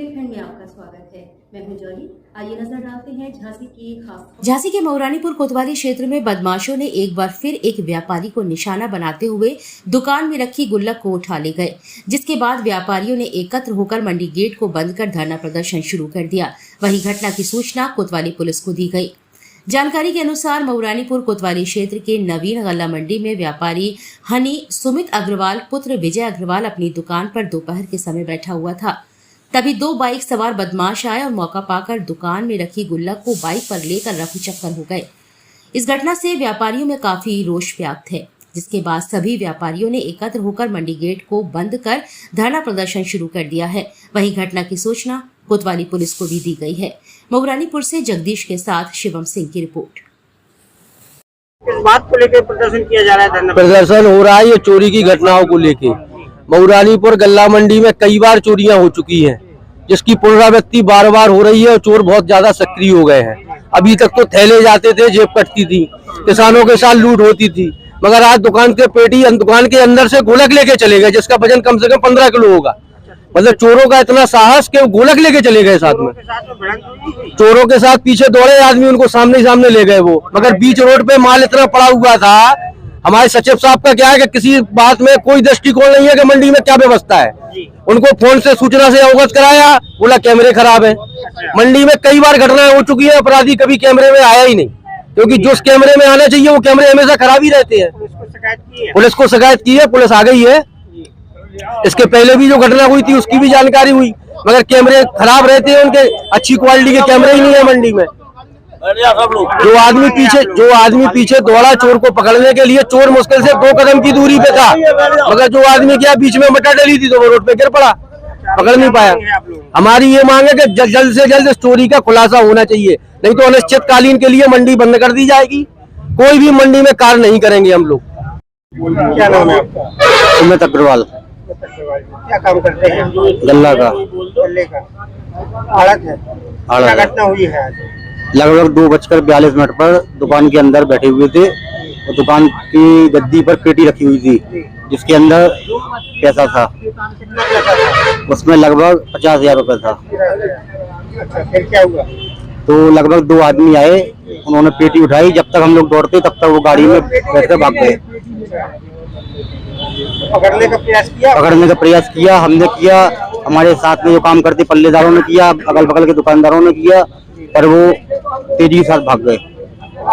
बुंदेलखंड में आपका स्वागत है। मैं हूं जॉली। आइए नजर डालते हैं झांसी की खास। झांसी के मऊरानीपुर कोतवाली क्षेत्र में बदमाशों ने एक बार फिर एक व्यापारी को निशाना बनाते हुए दुकान में रखी गुल्लक को उठा ले गए, जिसके बाद व्यापारियों ने एकत्र होकर मंडी गेट को बंद कर धरना प्रदर्शन शुरू कर दिया। वहीं घटना की सूचना कोतवाली पुलिस को दी गई। जानकारी के अनुसार मऊरानीपुर कोतवाली क्षेत्र के नवीन गल्ला मंडी में व्यापारी हनी सुमित अग्रवाल पुत्र विजय अग्रवाल अपनी दुकान पर दोपहर के समय बैठा हुआ था। तभी दो बाइक सवार बदमाश आए और मौका पाकर दुकान में रखी गुल्लक को बाइक पर लेकर रफू चक्कर हो गए। इस घटना से व्यापारियों में काफी रोष व्याप्त है, जिसके बाद सभी व्यापारियों ने एकत्र होकर मंडी गेट को बंद कर धरना प्रदर्शन शुरू कर दिया है। वहीं घटना की सूचना कोतवाली पुलिस को भी दी गई है। मऊरानीपुर से जगदीश के साथ शिवम सिंह की रिपोर्ट। किस बात को लेकर प्रदर्शन किया जा रहा है? प्रदर्शन हो रहा है ये चोरी की घटनाओं को लेके। मऊरानीपुर गल्ला मंडी में कई बार चोरियां हो चुकी हैं, जिसकी पुनरावृत्ति बार बार हो रही है और चोर बहुत ज्यादा सक्रिय हो गए हैं। अभी तक तो थैले जाते थे, जेब कटती थी, किसानों के साथ लूट होती थी, मगर आज दुकान के पेटी दुकान के अंदर से गोलक लेके चले गए, जिसका वजन कम से कम 15 किलो होगा। मतलब चोरों का इतना साहस कि वो गोलक लेके चले गए साथ में। चोरों के साथ पीछे दौड़े आदमी, उनको सामने ले गए वो, मगर बीच रोड पे माल इतना पड़ा हुआ था। हमारे सचिव साहब का क्या है कि किसी बात में कोई दृष्टिकोण नहीं है कि मंडी में क्या व्यवस्था है। उनको फोन से सूचना से अवगत कराया, बोला कैमरे खराब है। मंडी में कई बार घटनाएं हो चुकी है, अपराधी कभी कैमरे में आया ही नहीं, क्योंकि जो कैमरे में आना चाहिए वो कैमरे हमेशा खराब ही रहते हैं। पुलिस को शिकायत की है, पुलिस आ गई है। इसके पहले भी जो घटना हुई थी उसकी भी जानकारी हुई, मगर कैमरे खराब रहते हैं उनके, अच्छी क्वालिटी के कैमरे ही नहीं है मंडी में। जो आदमी पीछे दौड़ा चोर को पकड़ने के लिए, चोर मुश्किल से 2 कदम की दूरी पे था, मगर जो आदमी क्या बीच में मटा डली थी तो वो रोड पे गिर पड़ा, पकड़ नहीं पाया। हमारी ये मांग है कि जल्द से जल्द इस चोरी का खुलासा होना चाहिए, नहीं तो अनिश्चितकालीन के लिए मंडी बंद कर दी जाएगी। कोई भी मंडी में कार्य नहीं करेंगे हम लोग। क्या नाम है आपका? सुमित अग्रवाल। क्या काम करते हैं? गल्ला का। गल्ले का आड़त है। क्या घटना हुई है आज? लगभग 2:42 पर दुकान के अंदर बैठे हुए थे और दुकान की गद्दी पर पेटी रखी हुई थी, जिसके अंदर पैसा था। कितना पैसा था? उसमें लगभग 50,000 रुपए था। अच्छा, फिर क्या हुआ? तो लगभग 2 आदमी आए, उन्होंने पेटी उठाई। जब तक हम लोग दौड़ते तब तक वो गाड़ी में बैठकर भाग गए। पकड़ने का प्रयास किया हमने किया, हमारे साथ में जो काम करते पल्लेदारों ने किया, अगल बगल के दुकानदारों ने किया, पर वो तेजी के साथ भाग गए।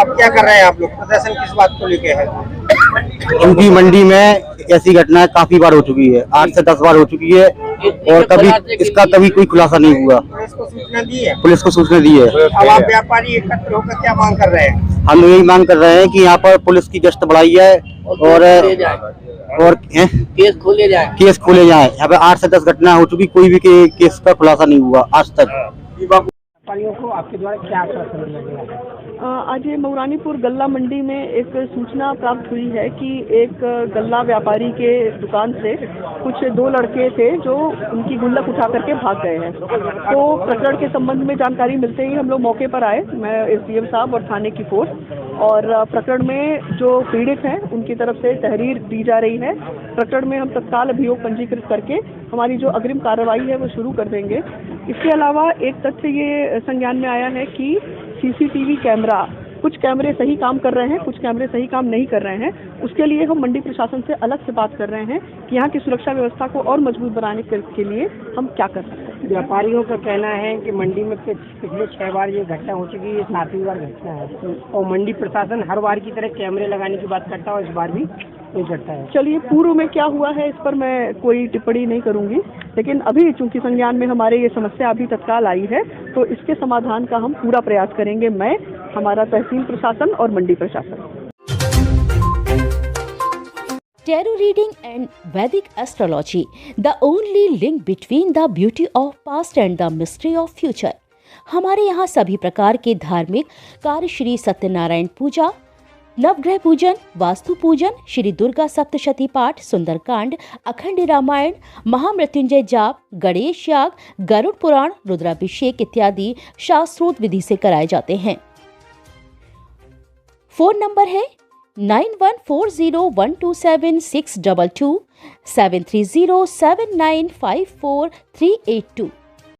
अब क्या कर रहे हैं आप लोग? प्रदर्शन किस बात को लेके है? उनकी मंडी में ऐसी घटनाएं काफी बार हो चुकी है, 8 से 10 बार हो चुकी है, और कभी कोई खुलासा नहीं हुआ। पुलिस को सूचना दी है? पुलिस को सूचना दी है। अब आप व्यापारी एकत्र होकर क्या मांग कर रहे हैं? हम यही मांग कर रहे हैं कि यहाँ पर पुलिस की गश्त बढ़ाई जाए और केस खोले जाए। यहाँ पे 8 से 10 घटना हो चुकी, कोई भी केस का खुलासा नहीं हुआ आज तक। व्यापारियों को आपके द्वारा क्या आश्वासन दिया गया है? आज ये मऊरानीपुर गल्ला मंडी में एक सूचना प्राप्त हुई है कि एक गल्ला व्यापारी के दुकान से कुछ 2 लड़के थे जो उनकी गुल्लक उठा करके भाग गए हैं। तो प्रकरण के संबंध में जानकारी मिलते ही हम लोग मौके पर आए, मैं एसडीएम साहब और थाने की फोर्स, और प्रकरण में जो पीड़ित हैं उनकी तरफ से तहरीर दी जा रही है। प्रकरण में हम तत्काल अभियोग पंजीकृत करके हमारी जो अग्रिम कार्रवाई है वो शुरू कर देंगे। इसके अलावा एक तथ्य ये संज्ञान में आया है कि सीसीटीवी कैमरा, कुछ कैमरे सही काम कर रहे हैं, कुछ कैमरे सही काम नहीं कर रहे हैं। उसके लिए हम मंडी प्रशासन से अलग से बात कर रहे हैं कि यहाँ की सुरक्षा व्यवस्था को और मजबूत बनाने के लिए हम क्या कर सकते हैं। व्यापारियों का कहना है कि मंडी में पिछले 6 बार ये घटना हो चुकी है, ये 7वीं बार घटना है, और मंडी प्रशासन हर बार की तरह कैमरे लगाने की बात करता है, इस बार भी नहीं करता है। चलिए, पूर्व में क्या हुआ है इस पर मैं कोई टिप्पणी नहीं करूंगी, लेकिन अभी चूंकि संज्ञान में हमारे ये समस्या अभी तत्काल आई है, तो इसके समाधान का हम पूरा प्रयास करेंगे, मैं, हमारा तहसील प्रशासन और मंडी प्रशासन। Tarot reading and Vedic astrology, the only link between the beauty of past and the mystery of future। हमारे यहाँ सभी प्रकार के धार्मिक कार्य, श्री सत्यनारायण पूजा, नवग्रह पूजन, वास्तु पूजन, श्री दुर्गा सप्तशती पाठ, सुंदरकांड, अखंड रामायण, महामृत्युंजय जाप, गणेश याग, गरुड़ पुराण, रुद्राभिषेक इत्यादि शास्त्रोक्त विधि से कराए जाते हैं। फोन नंबर है 9140127622, 7307954382।